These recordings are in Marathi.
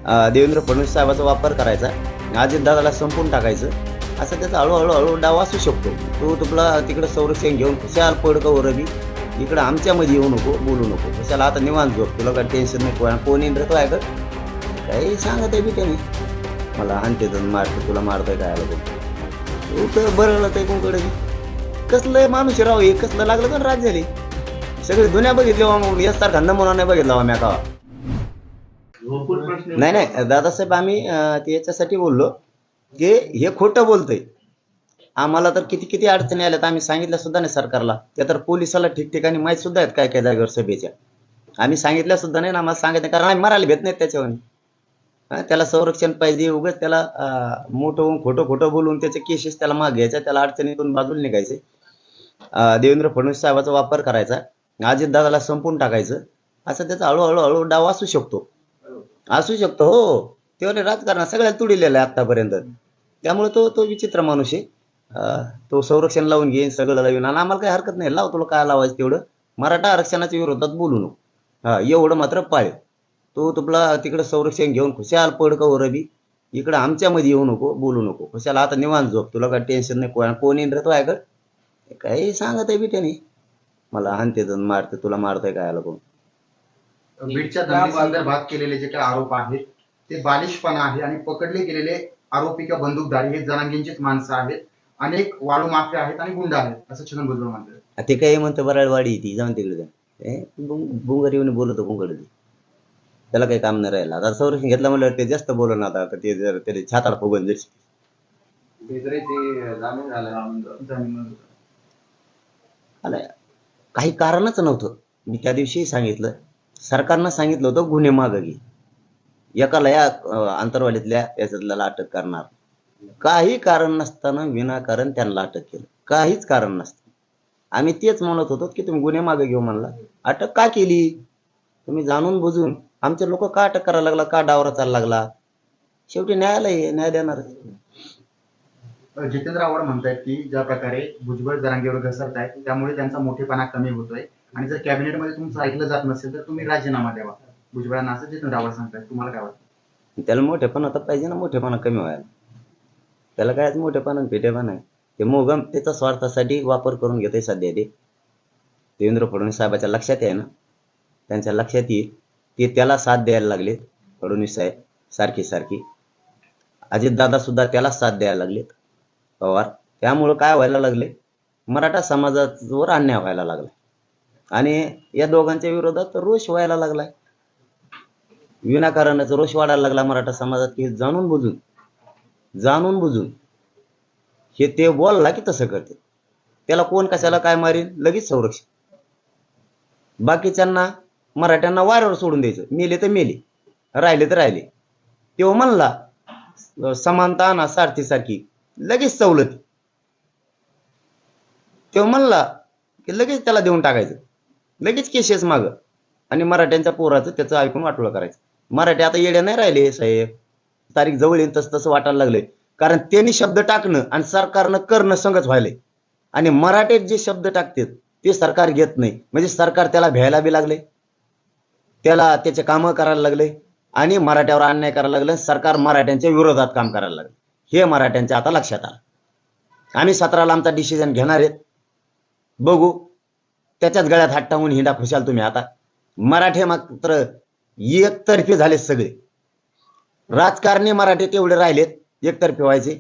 देवेंद्र फडणवीस साहेबाचा वापर करायचा, अजितदादाला संपून टाकायचं, असं त्याचा हळूहळू डाव असू शकतो. तो तुला तिकडं संरक्षण घेऊन खुशाल पडकं वरबी इकडं आमच्यामध्ये येऊ नको, बोलू नको, कशाला आता निवांत झोप, तुला काय टेन्शन नाही, कोण येईन रे तो ऐकत काही सांगत आहे बी त्याने, मला आणते तर मारतो, तुला मारतोय काय आलं तू तर बरं ते कोणकडे कसलं माणूस राव, हे कसलं लागलं तर राज झाले सगळे दुनिया बघितली यासारखा नमुना नाही बघितला आम्ही का. नाही दादासाहेब, आम्ही ते याच्यासाठी बोललो की हे खोटं बोलतंय, आम्हाला तर किती किती अडचणी आल्यात, आम्ही सांगितल्या सुद्धा नाही सरकारला, त्या तर पोलिसाला ठिकठिकाणी माहीत सुद्धा आहेत काय काय जागेवर सभेच्या, आम्ही सांगितल्या सुद्धा नाही ना, आम्हाला सांगितलं कारण आम्ही मरायला भेट नाहीत त्याच्यावर. त्याला संरक्षण पाहिजे, उगाच त्याला मोठं होऊन खोटं बोलून त्याचे केसेस त्याला माग घ्यायच्या, त्याला अडचणीतून बाजूला निघायचे. देवेंद्र फडणवीस साहेबाचा वापर करायचा, अजितदादाला संपून टाकायचं, असं त्याचा हळूहळू डाव असू शकतो. हो, तेवढे राजकारण सगळ्यात तुडिलेलं आहे आतापर्यंत, त्यामुळे तो विचित्र माणूस आहे. तो संरक्षण लावून घेईन, सगळं लावून, आणि आम्हाला काही हरकत नाही, लाव तुला काय लावायचं तेवढं, मराठा आरक्षणाच्या विरोधात बोलू नको, एवढं मात्र पाळे. तो तुला तिकडं संरक्षण घेऊन खुशाल पडकं वरबी इकडं आमच्यामध्ये येऊ नको, बोलू नको, खुशाला आता निवांत झोप, तुला काय टेन्शन नाही, कोण येईन रे तो ऐकत काही सांगत आहे बी त्याने, मला आणते तर मारते, तुला मारतोय काय आलं कोण. बीडच्या दंगलीसंदर्भात केलेले जे काही आरोप आहेत ते बालिशपणा आहे आणि पकडले गेलेले आरोपी किंवा बंदूकधारी हे जनांगींचीच माणसं आहेत, अनेक वाळू माफिया आहेत आणि गुंड आहेत, असं छगन भुजबळ म्हणतात. ते काही म्हणतं बराळवाडी ती जाऊन तिकडे बुंगर येऊन बोलतो बुंगड, त्याला काही काम नाही राहिलं, आता संरक्षण घेतलं म्हणलं ते जास्त बोलून, आता ते जर त्याने छाताड फुगून काही कारणच नव्हतं. मी त्या दिवशी सांगितलं, सरकारनं सांगितलं होतं गुन्हे मागं घे, एकाला या आंतरवालीतल्या याच्यातल्याला अटक करणार, काही कारण नसताना विनाकारण त्यांना अटक केलं, काहीच कारण नसतं. आम्ही तेच म्हणत होतो की तुम्ही गुन्हे मागे घेऊ म्हणला, अटक का केली तुम्ही जाणून बुजून, आमचे लोक का अटक करायला लागला, का डावरा चालला लागला, शेवटी न्यायालय न्याय देणार. जितेंद्र आव्हाड म्हणतायत की ज्या प्रकारे भुजबळ जरांगेवर घसरत आहेत त्यामुळे त्यांचा मोठेपणा कमी होतोय, आणि जर कॅबिनेटमध्ये तुमचं ऐकलं जात नसेल तर तुम्ही राजीनामा द्यावा भुजबळांना, असं जितेंद्र आव्हाड सांगतायत. तुम्हाला काय वाटतं? त्याला मोठेपणा तर पाहिजे ना, मोठेपणा कमी व्हायला, त्याला काय मोठेपणा पेटेपणा आहे, ते मोगम त्याचा स्वार्थासाठी वापर करून घेतोय सध्या. ते देवेंद्र फडणवीस साहेबाच्या लक्षात आहे ना, त्यांच्या लक्षात येईल, ते त्याला साथ द्यायला लागलेत, फडणवीस साहेब सारखी अजितदादा सुद्धा त्याला साथ द्यायला लागलेत, पवार. त्यामुळं काय व्हायला लागले, मराठा समाजावर अन्याय व्हायला लागला आणि या दोघांच्या विरोधात रोष व्हायला लागलाय, विनाकारणच रोष वाढायला लागला मराठा समाजात, की जाणून बुजून हे ते बोलला की तसं करते, त्याला कोण कशाला काय मारील लगेच संरक्षण, बाकीच्यांना मराठ्यांना वाऱ्यावर सोडून द्यायचं, मेले तर मेले, राहिले तर राहिले. तेव्हा म्हणला समानता ना सारखी लगेच सवलती, तेव्हा म्हणला की लगेच त्याला देऊन टाकायचं, लगेच केसेस माग, आणि मराठ्यांच्या पोराचं त्याचं ऐकून वाटोळं करायचं. मराठी आता येड्या नाही राहिले साहेब, तारीख जवळ येईल तसं वाटायला लागलंय, कारण त्यांनी शब्द टाकणं आणि सरकारनं करणं संगच व्हायलंय, आणि मराठीत जे शब्द टाकतात ते सरकार घेत नाही, म्हणजे सरकार त्याला भ्यायला बी लागले, त्याला त्याचे कामं करायला लागले, आणि मराठ्यावर अन्याय करायला लागले, सरकार मराठ्यांच्या विरोधात काम करायला लागले. हे मराठ्यांच्या आता लक्षात आलं. आम्ही 17ला आमचा डिसिजन घेणार आहेत, बघू त्याच्याच गळ्यात हात टाकून हिंडा खुशाल तुम्ही. आता मराठे मात्र एकतर्फी झाले सगळे, राजकारणी मराठी तेवढे राहिलेत एकतर्फी व्हायचे,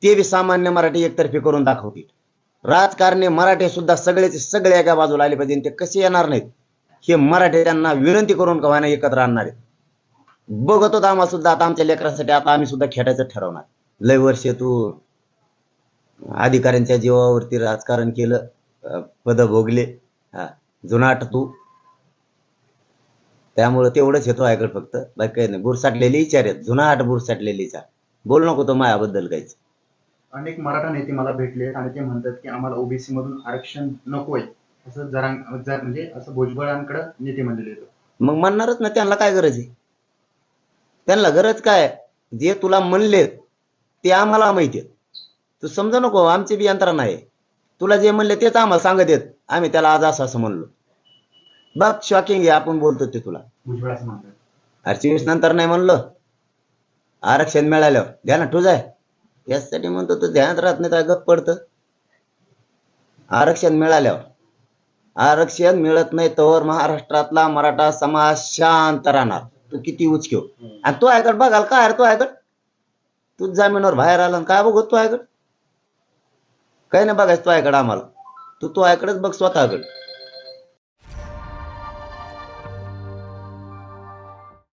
ते बी सामान्य मराठी एकतर्फी करून दाखवतील. राजकारणी मराठी सुद्धा सगळे एका बाजूला आले पाहिजे, ते कसे येणार नाहीत हे मराठी त्यांना विनंती करून कवायना एकत्र आणणार आहेत. बघत होता आम्हाला सुद्धा, आता आमच्या लेकरांसाठी आता आम्ही सुद्धा खेळायचं ठरवणार. लय वर्ष तू अधिकाऱ्यांच्या जीवावरती राजकारण केलं, पद भोगले, जुनाट तू, त्यामुळे तेवढंच येतो ऐकत फक्त, बाकी काही नाही. बुरसाटलेले विचार आहेत, जुनाट बुरसाटलेले विचार, बोल नको तो मायाबद्दल काहीच. अनेक मराठा नेते मला भेटले आणि ते म्हणतात की आम्हाला ओबीसी मधून आरक्षण नकोय, असं म्हणजे असं भुजबळांकडे नेते म्हणलेले. मग म्हणणारच ना, त्यांना काय गरज आहे, त्यांना गरज काय, जे तुला म्हणले ते आम्हाला माहिती आहे, तू समजा नको, आमची बी यंत्रणा आहे, तुला जे म्हणले तेच आम्हाला सांगत येत, आम्ही त्याला आज असं म्हणलो. बघ शॉकिंग आहे, आपण बोलतो ते तुला भुजबळ असं म्हणतात. अरे 24 नंतर नाही म्हणलं, आरक्षण मिळाल्यावर ध्यानात ठेवू जाय. यासाठी म्हणतो तू ध्यानात राहत नाही तर गप्प पडतं. आरक्षण मिळाल्यावर, आरक्षण मिळत नाही तर महाराष्ट्रातला मराठा समाज शांत राहणार. तू किती उचक्यो आणि तो ऐकड बघाल काय रे, तो ऐकड तू जमिनीवर बाहेर आला आणि काय बघत तो ऐकड, काही नाही बघायचं तो ऐकड आम्हाला. तू तो ऐकडच बघ स्वतःकडे.